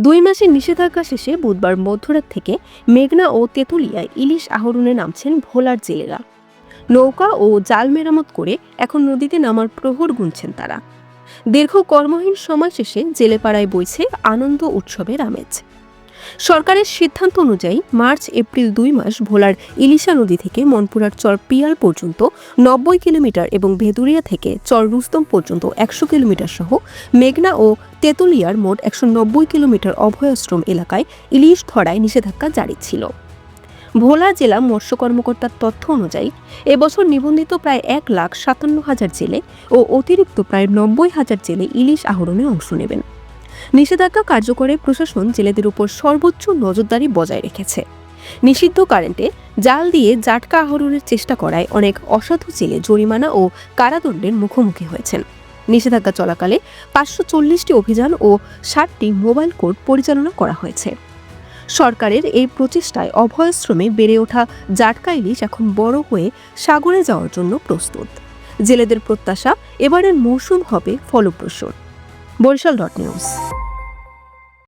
2 মাসের নিষেধাজ্ঞা শেষে বুধবার মধ্যরাত থেকে মেঘনা ও তেঁতুলিয়ায় ইলিশ আহরণে নামছেন ভোলার জেলেরা। নৌকা ও জাল মেরামত করে এখন নদীতে নামার প্রহর গুনছেন তারা। দীর্ঘ কর্মহীন সময় শেষে জেলেপাড়ায় বইছে আনন্দ উৎসবের আমেজ। সরকারের সিদ্ধান্ত অনুযায়ী মার্চ এপ্রিল 2 মাস ভোলার ইলিশা নদী থেকে মনপুরার চর পিয়াল পর্যন্ত 90 কিলোমিটার এবং ভেদুরিয়া থেকে চর রুস্তম পর্যন্ত 100 কিলোমিটার সহ মেঘনা ও তেঁতুলিয়ার মোট 190 কিলোমিটার অভয়াশ্রম এলাকায় ইলিশ ধরায় নিষেধাজ্ঞা জারি ছিল। ভোলা জেলা মৎস্য কর্মকর্তার তথ্য অনুযায়ী এবছর নিবন্ধিত প্রায় 1,57,000 জেলে ও অতিরিক্ত প্রায় 90,000 জেলে ইলিশ আহরণে অংশ নেবেন। নিষেধাজ্ঞা কার্যকরে প্রশাসন জেলেদের উপর সর্বোচ্চ নজরদারি বজায় রেখেছে। নিষিদ্ধ কারেন্টে জাল দিয়ে জাটকা আহরণের চেষ্টা করায় অনেক অসাধু জেলে জরিমানা ও কারাদণ্ডের মুখোমুখি হয়েছেন। নিষেধাজ্ঞা চলাকালে 540টি অভিযান ও 60টি মোবাইল কোর্ট পরিচালনা করা হয়েছে। সরকারের এই প্রচেষ্টায় অভয়াশ্রমে বেড়ে ওঠা জাটকা ইলিশ এখন বড় হয়ে সাগরে যাওয়ার জন্য প্রস্তুত। জেলেদের প্রত্যাশা, এবারের মৌসুম হবে ফলপ্রসূ। বরিশাল.নিউজ।